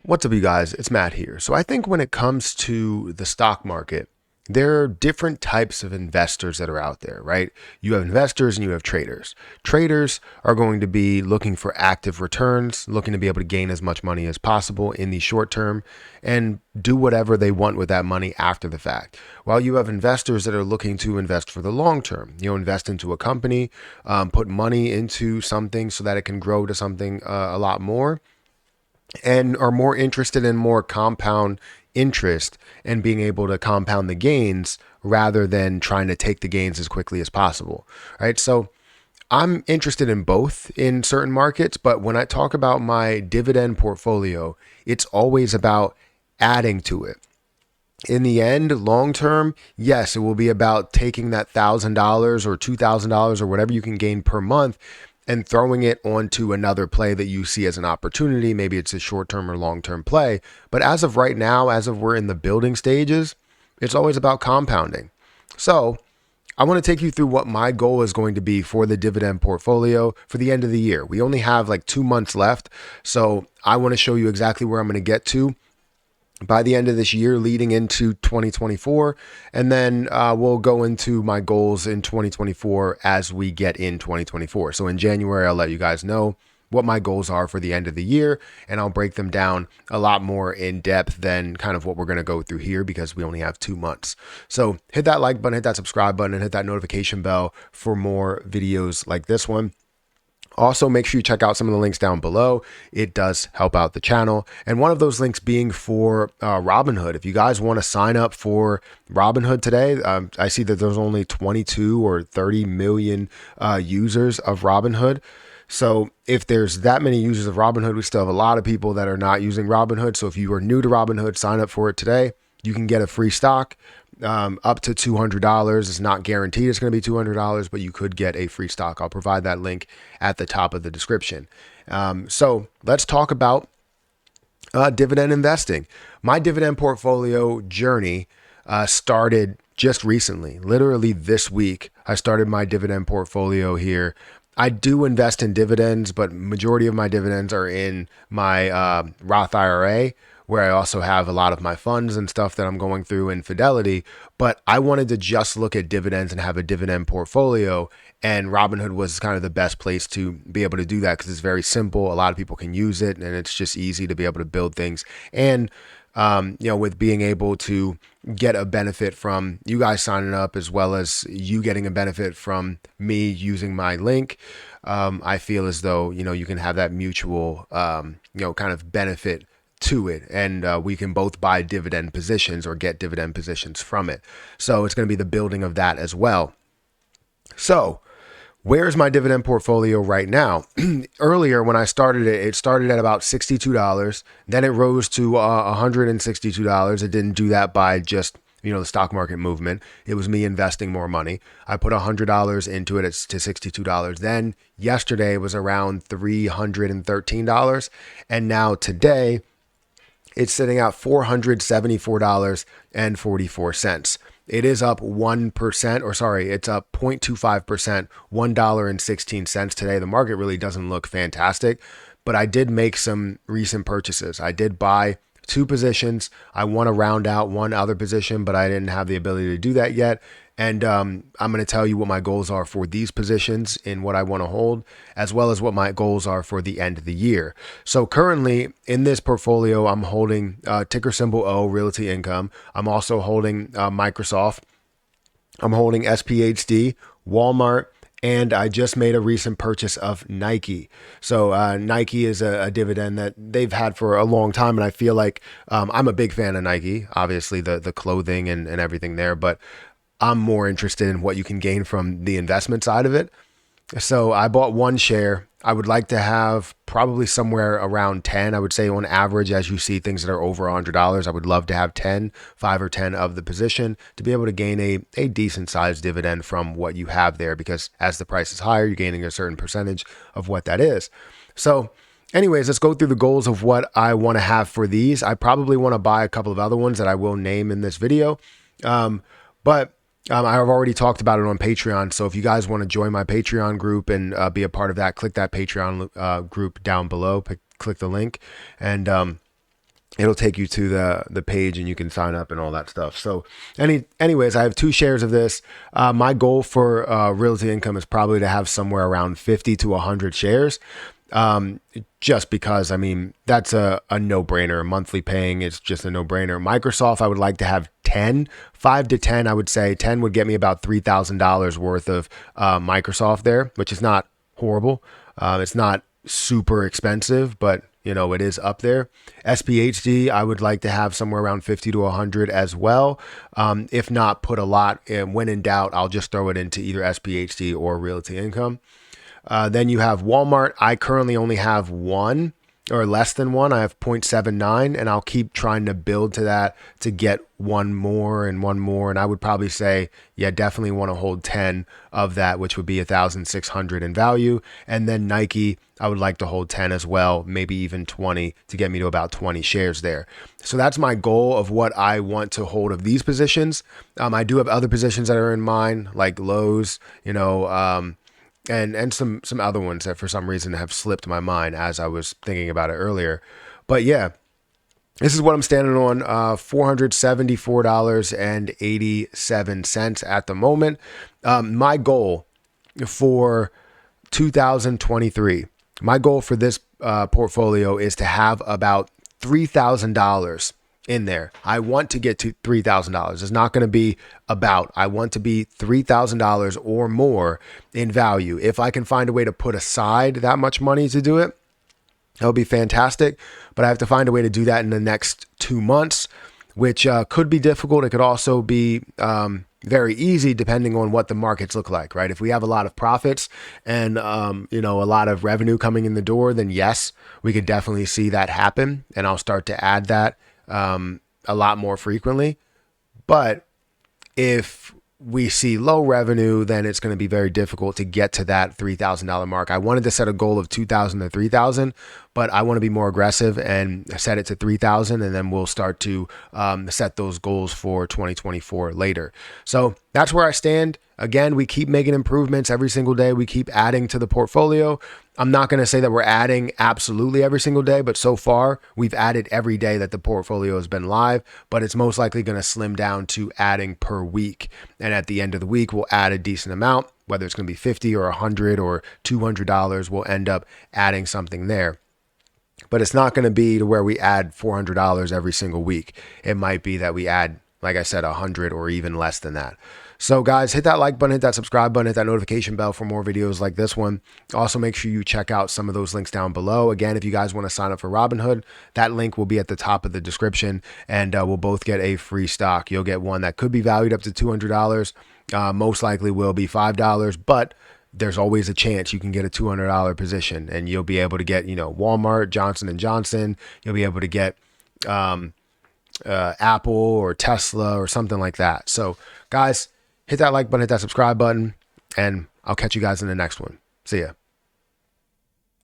What's up, you guys? It's Matt here. So I think when it comes to the stock market, there are different types of investors that are out there, right? You have investors and you have traders. Traders are going to be looking for active returns, looking to be able to gain as much money as possible in the short term and do whatever they want with that money after the fact. While you have investors that are looking to invest for the long term, invest into a company, put money into something so that it can grow to something a lot more, and are more interested in more compound interest and being able to compound the gains rather than trying to take the gains as quickly as possible, right? So I'm interested in both in certain markets, but when I talk about my dividend portfolio, it's always about adding to it. In the end, long term, yes, it will be about taking that $1,000 or $2,000 or whatever you can gain per month and throwing it onto another play that you see as an opportunity. Maybe it's a short-term or long-term play. But as of right now, as of we're in the building stages, it's always about compounding. So I want to take you through what my goal is going to be for the dividend portfolio for the end of the year. We only have like 2 months left. So I want to show you exactly where I'm going to get to by the end of this year leading into 2024. And then we'll go into my goals in 2024 as we get in 2024. So in January, I'll let you guys know what my goals are for the end of the year, and I'll break them down a lot more in depth than kind of what we're going to go through here because we only have 2 months. So hit that like button, hit that subscribe button, and hit that notification bell for more videos like this one. Also, make sure you check out some of the links down below. It does help out the channel. And one of those links being for Robinhood. If you guys want to sign up for Robinhood today, I see that there's only 22 or 30 million users of Robinhood. So if there's that many users of Robinhood, we still have a lot of people that are not using Robinhood. So if you are new to Robinhood, sign up for it today. You can get a free stock up to $200. It's not guaranteed it's going to be $200, but you could get a free stock. I'll provide that link at the top of the description. So let's talk about dividend investing. My dividend portfolio journey started just recently. Literally this week, I started my dividend portfolio here. I do invest in dividends, but majority of my dividends are in my Roth IRA, where I also have a lot of my funds and stuff that I'm going through in Fidelity. But I wanted to just look at dividends and have a dividend portfolio. And Robinhood was kind of the best place to be able to do that because it's very simple. A lot of people can use it, and it's just easy to be able to build things. And with being able to get a benefit from you guys signing up as well as you getting a benefit from me using my link, I feel as though, you can have that mutual, kind of benefit to it. And we can both buy dividend positions or get dividend positions from it. So it's going to be the building of that as well. So where's my dividend portfolio right now? Earlier, when I started it, it started at about $62. Then it rose to $162. It didn't do that by just, the stock market movement. It was me investing more money. I put $100 into it to $62. Then yesterday it was around $313. And now today it's sitting at $474.44. It is up 1%, or sorry, it's up 0.25%, $1.16 today. The market really doesn't look fantastic, but I did make some recent purchases. I did buy 2 positions. I want to round out one other position, but I didn't have the ability to do that yet. And I'm going to tell you what my goals are for these positions and what I want to hold, as well as what my goals are for the end of the year. So currently in this portfolio, I'm holding ticker symbol O, Realty Income. I'm also holding Microsoft. I'm holding SPHD, Walmart, and I just made a recent purchase of Nike. So Nike is a dividend that they've had for a long time. And I feel like I'm a big fan of Nike, obviously the clothing and everything there, but I'm more interested in what you can gain from the investment side of it. So I bought 1 share. I would like to have probably somewhere around 10. I would say on average, as you see things that are over $100, I would love to have 5 or 10 of the position to be able to gain a decent sized dividend from what you have there, because as the price is higher, you're gaining a certain percentage of what that is. So anyways, let's go through the goals of what I want to have for these. I probably want to buy a couple of other ones that I will name in this video. But I've already talked about it on Patreon. So if you guys want to join my Patreon group and be a part of that, click that Patreon group down below. Click the link. And it'll take you to the page and you can sign up and all that stuff. So anyways, I have 2 shares of this. My goal for Realty Income is probably to have somewhere around 50 to 100 shares. Just because, I mean, that's a no-brainer. Monthly paying is just a no-brainer. Microsoft, I would like to have 10, 5 to 10. I would say 10 would get me about $3,000 worth of Microsoft there, which is not horrible. It's not super expensive, but you know, it is up there. SPHD, I would like to have somewhere around 50 to 100 as well. If not, put a lot. And when in doubt, I'll just throw it into either SPHD or Realty Income. Then you have Walmart. I currently only have 1 or less than 1. I have 0.79, and I'll keep trying to build to that to get 1 more and 1 more. And I would probably say, yeah, definitely want to hold 10 of that, which would be 1,600 in value. And then Nike, I would like to hold 10 as well, maybe even 20 to get me to about 20 shares there. So that's my goal of what I want to hold of these positions. I do have other positions that are in mind, like Lowe's, you know, and some other ones that for some reason have slipped my mind as I was thinking about it earlier. But yeah, this is what I'm standing on, $474.87 at the moment. My goal for 2023, my goal for this portfolio is to have about $3,000 in there. I want to get to $3,000. It's not going to be about, I want to be $3,000 or more in value. If I can find a way to put aside that much money to do it, that would be fantastic. But I have to find a way to do that in the next 2 months, which could be difficult. It could also be very easy depending on what the markets look like, right? If we have a lot of profits and, you know, a lot of revenue coming in the door, then yes, we could definitely see that happen. And I'll start to add that a lot more frequently. But if we see low revenue, then it's going to be very difficult to get to that $3,000 mark. I wanted to set a goal of 2,000 to 3,000, but I want to be more aggressive and set it to 3,000, and then we'll start to set those goals for 2024 later. So that's where I stand. Again, we keep making improvements every single day. We keep adding to the portfolio. I'm not going to say that we're adding absolutely every single day, but so far we've added every day that the portfolio has been live, but it's most likely going to slim down to adding per week. And at the end of the week, we'll add a decent amount, whether it's going to be 50 or 100 or $200, we'll end up adding something there. But it's not going to be to where we add $400 every single week. It might be that we add, like I said, 100 or even less than that. So guys, hit that like button, hit that subscribe button, hit that notification bell for more videos like this one. Also, make sure you check out some of those links down below. Again, if you guys want to sign up for Robinhood, that link will be at the top of the description, and we'll both get a free stock. You'll get one that could be valued up to $200. Most likely will be $5, but there's always a chance you can get a $200 position, and you'll be able to get, you know, Walmart, Johnson & Johnson. You'll be able to get Apple or Tesla or something like that. So guys, hit that like button, hit that subscribe button, and I'll catch you guys in the next one. See ya.